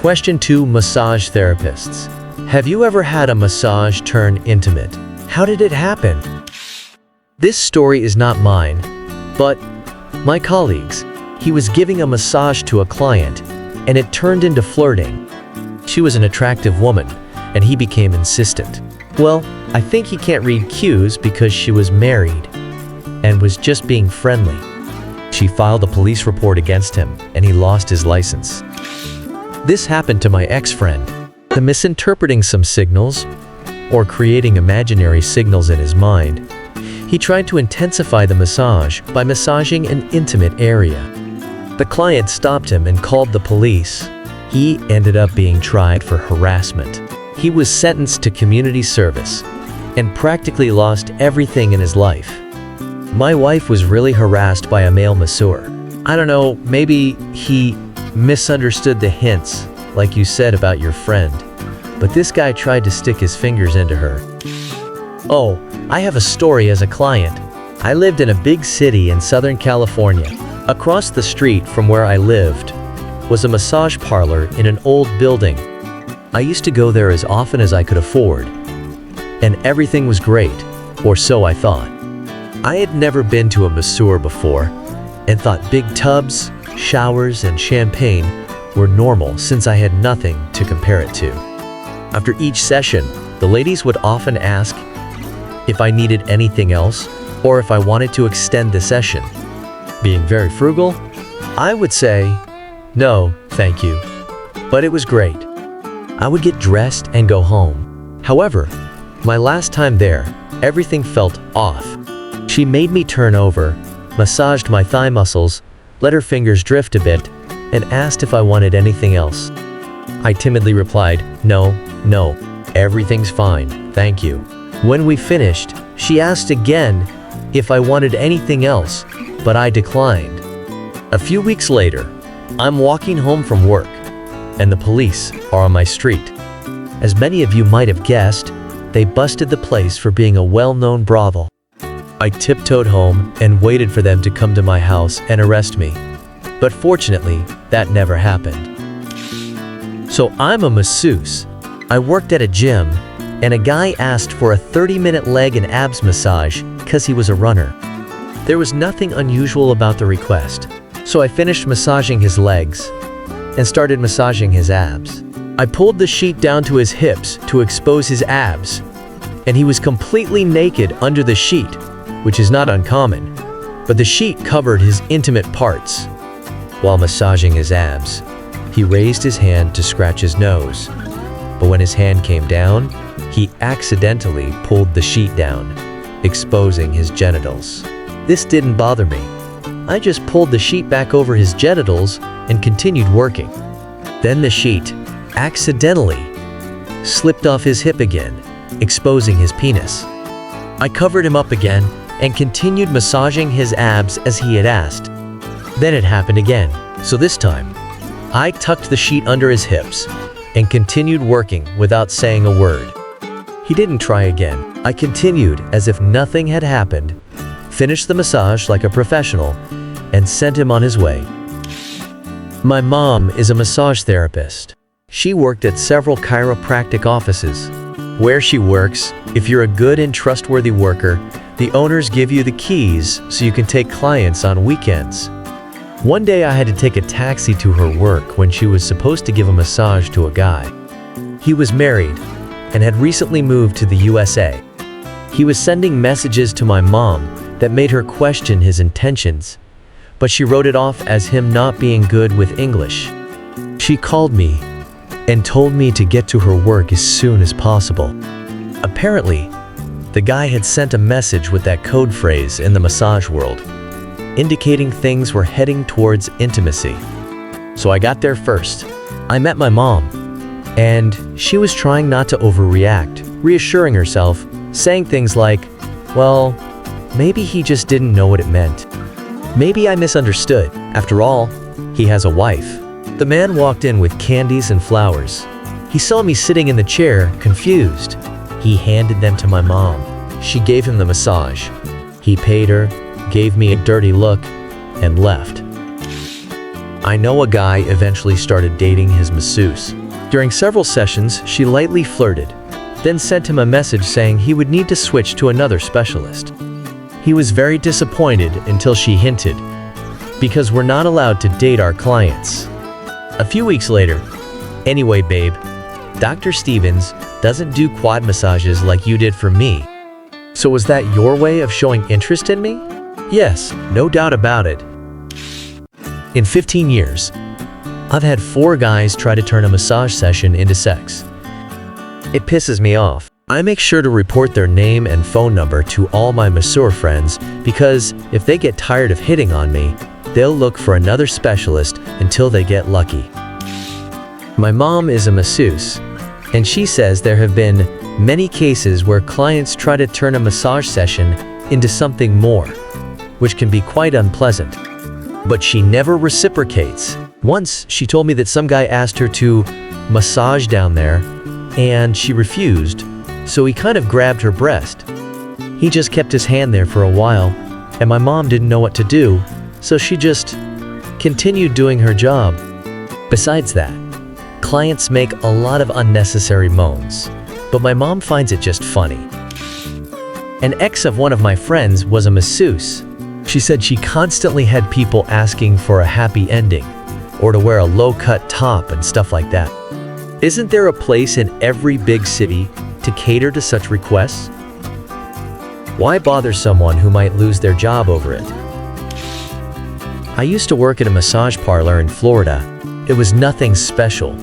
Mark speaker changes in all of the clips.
Speaker 1: Question 2. Massage therapists. Have you ever had a massage turn intimate? How did it happen? This story is not mine, but my colleague's. He was giving a massage to a client, and it turned into flirting. She was an attractive woman, and he became insistent. Well, I think he can't read cues because she was married and was just being friendly. She filed a police report against him, and he lost his license. This happened to my ex-friend. The misinterpreting some signals, or creating imaginary signals in his mind, he tried to intensify the massage by massaging an intimate area. The client stopped him and called the police. He ended up being tried for harassment. He was sentenced to community service and practically lost everything in his life. My wife was really harassed by a male masseur. I don't know, maybe he misunderstood the hints, like you said about your friend, but this guy tried to stick his fingers into her. Oh, I have a story as a client. I lived in a big city in Southern California. Across the street from where I lived was a massage parlor in an old building. I used to go there as often as I could afford, and everything was great, or so I thought. I had never been to a masseur before, and thought big tubs, showers, and champagne were normal since I had nothing to compare it to. After each session, the ladies would often ask if I needed anything else, or if I wanted to extend the session. Being very frugal, I would say, no, thank you. But it was great. I would get dressed and go home. However, my last time there, everything felt off. She made me turn over, massaged my thigh muscles, let her fingers drift a bit, and asked if I wanted anything else. I timidly replied, no, everything's fine, thank you. When we finished, she asked again if I wanted anything else, but I declined. A few weeks later, I'm walking home from work, and the police are on my street. As many of you might have guessed, they busted the place for being a well-known brothel. I tiptoed home and waited for them to come to my house and arrest me. But fortunately, that never happened. So I'm a masseuse. I worked at a gym, and a guy asked for a 30-minute leg and abs massage because he was a runner. There was nothing unusual about the request, so I finished massaging his legs and started massaging his abs. I pulled the sheet down to his hips to expose his abs, and he was completely naked under the sheet, which is not uncommon, but the sheet covered his intimate parts. While massaging his abs, he raised his hand to scratch his nose, but when his hand came down, he accidentally pulled the sheet down, exposing his genitals. This didn't bother me. I just pulled the sheet back over his genitals and continued working. Then the sheet accidentally slipped off his hip again, exposing his penis. I covered him up again and continued massaging his abs as he had asked. Then it happened again, so this time, I tucked the sheet under his hips and continued working without saying a word. He didn't try again. I continued as if nothing had happened, finished the massage like a professional, and sent him on his way. My mom is a massage therapist. She worked at several chiropractic offices. Where she works, if you're a good and trustworthy worker, the owners give you the keys so you can take clients on weekends. One day I had to take a taxi to her work when she was supposed to give a massage to a guy. He was married and had recently moved to the USA. He was sending messages to my mom that made her question his intentions, but she wrote it off as him not being good with English. She called me and told me to get to her work as soon as possible. Apparently, the guy had sent a message with that code phrase in the massage world, indicating things were heading towards intimacy. So I got there first. I met my mom, and she was trying not to overreact, reassuring herself, saying things like, well, maybe he just didn't know what it meant. Maybe I misunderstood. After all, he has a wife. The man walked in with candies and flowers. He saw me sitting in the chair, confused. He handed them to my mom. She gave him the massage. He paid her, gave me a dirty look, and left. I know a guy eventually started dating his masseuse. During several sessions, she lightly flirted, then sent him a message saying he would need to switch to another specialist. He was very disappointed until she hinted, because we're not allowed to date our clients. A few weeks later, anyway, babe, Dr. Stevens doesn't do quad massages like you did for me. So was that your way of showing interest in me? Yes, no doubt about it. In 15 years, I've had 4 guys try to turn a massage session into sex. It pisses me off. I make sure to report their name and phone number to all my masseur friends because if they get tired of hitting on me, they'll look for another specialist until they get lucky. My mom is a masseuse, and she says there have been many cases where clients try to turn a massage session into something more, which can be quite unpleasant. But she never reciprocates. Once, she told me that some guy asked her to massage down there, and she refused, so he kind of grabbed her breast. He just kept his hand there for a while, and my mom didn't know what to do, so she just continued doing her job. Besides that, clients make a lot of unnecessary moans, but my mom finds it just funny. An ex of one of my friends was a masseuse. She said she constantly had people asking for a happy ending, or to wear a low-cut top and stuff like that. Isn't there a place in every big city to cater to such requests? Why bother someone who might lose their job over it? I used to work at a massage parlor in Florida. It was nothing special.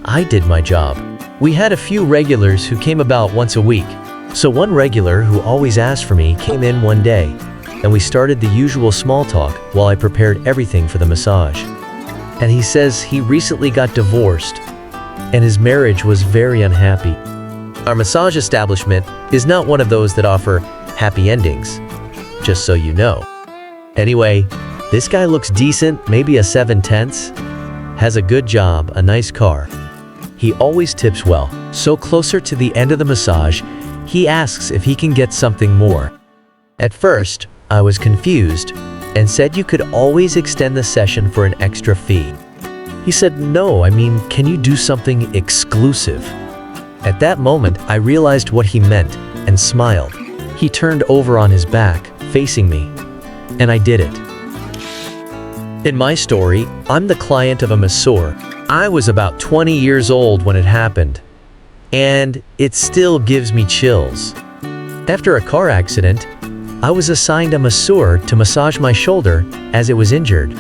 Speaker 1: I did my job. We had a few regulars who came about once a week. So one regular who always asked for me came in one day, and we started the usual small talk while I prepared everything for the massage. And he says he recently got divorced, and his marriage was very unhappy. Our massage establishment is not one of those that offer happy endings, just so you know. Anyway, this guy looks decent, maybe a 7/10, has a good job, a nice car. He always tips well, so closer to the end of the massage, he asks if he can get something more. At first, I was confused and said you could always extend the session for an extra fee. He said, no, I mean, can you do something exclusive? At that moment, I realized what he meant and smiled. He turned over on his back, facing me, and I did it. In my story, I'm the client of a masseur. I was about 20 years old when it happened, and it still gives me chills. After a car accident, I was assigned a masseur to massage my shoulder as it was injured.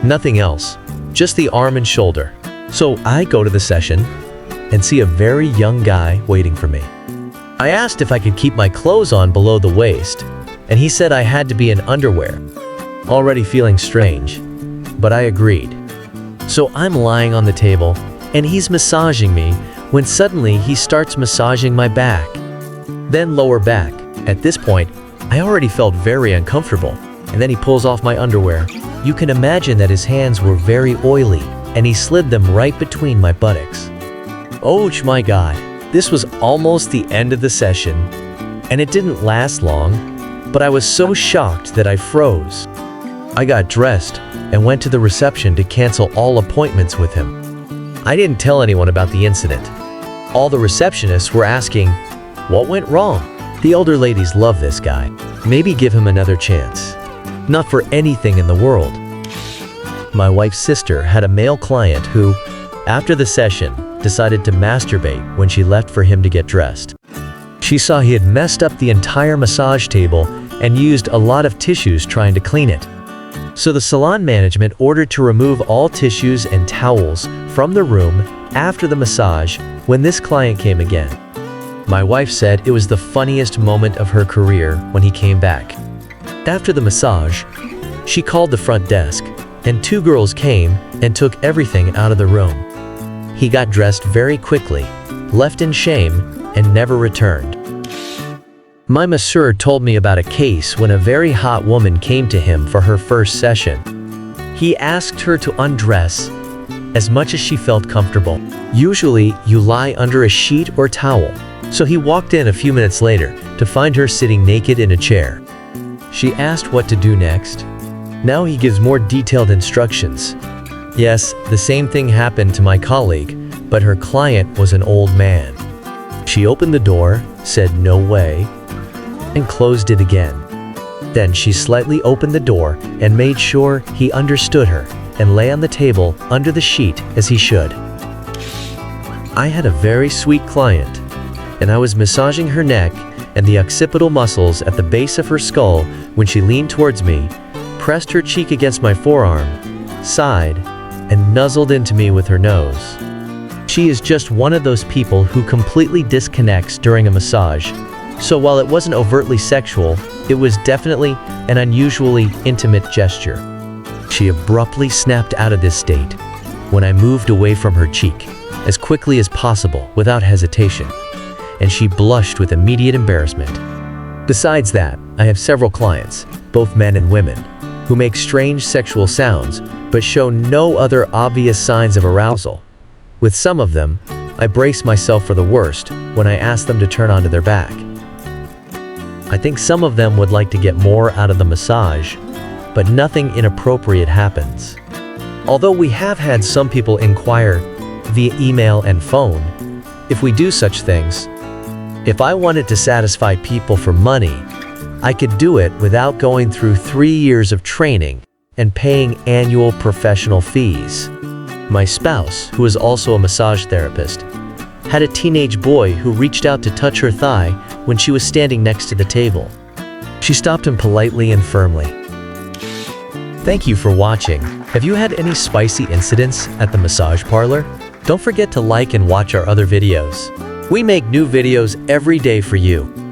Speaker 1: Nothing else, just the arm and shoulder. So I go to the session and see a very young guy waiting for me. I asked if I could keep my clothes on below the waist, and he said I had to be in underwear. Already feeling strange, but I agreed. So I'm lying on the table, and he's massaging me when suddenly he starts massaging my back, then lower back. At this point, I already felt very uncomfortable, and then he pulls off my underwear. You can imagine that his hands were very oily, and he slid them right between my buttocks. Oh my God, this was almost the end of the session, and it didn't last long, but I was so shocked that I froze. I got dressed and went to the reception to cancel all appointments with him. I didn't tell anyone about the incident. All the receptionists were asking, what went wrong? The older ladies love this guy. Maybe give him another chance. Not for anything in the world. My wife's sister had a male client who, after the session, decided to masturbate when she left for him to get dressed. She saw he had messed up the entire massage table and used a lot of tissues trying to clean it. So the salon management ordered to remove all tissues and towels from the room after the massage when this client came again. My wife said it was the funniest moment of her career when he came back. After the massage, she called the front desk, and 2 girls came and took everything out of the room. He got dressed very quickly, left in shame, and never returned. My masseur told me about a case when a very hot woman came to him for her first session. He asked her to undress as much as she felt comfortable. Usually, you lie under a sheet or towel. So he walked in a few minutes later to find her sitting naked in a chair. She asked what to do next. Now he gives more detailed instructions. Yes, the same thing happened to my colleague, but her client was an old man. She opened the door, said no way, and closed it again. Then she slightly opened the door and made sure he understood her and lay on the table under the sheet as he should. I had a very sweet client, and I was massaging her neck and the occipital muscles at the base of her skull when she leaned towards me, pressed her cheek against my forearm, sighed, and nuzzled into me with her nose. She is just one of those people who completely disconnects during a massage, so while it wasn't overtly sexual, it was definitely an unusually intimate gesture. She abruptly snapped out of this state when I moved away from her cheek as quickly as possible without hesitation, and she blushed with immediate embarrassment. Besides that, I have several clients, both men and women, who make strange sexual sounds but show no other obvious signs of arousal. With some of them, I brace myself for the worst when I ask them to turn onto their back. I think some of them would like to get more out of the massage, but nothing inappropriate happens. Although we have had some people inquire via email and phone if we do such things. If I wanted to satisfy people for money, I could do it without going through 3 years of training and paying annual professional fees. My spouse, who is also a massage therapist, had a teenage boy who reached out to touch her thigh when she was standing next to the table. She stopped him politely and firmly. Thank you for watching. Have you had any spicy incidents at the massage parlor? Don't forget to like and watch our other videos. We make new videos every day for you.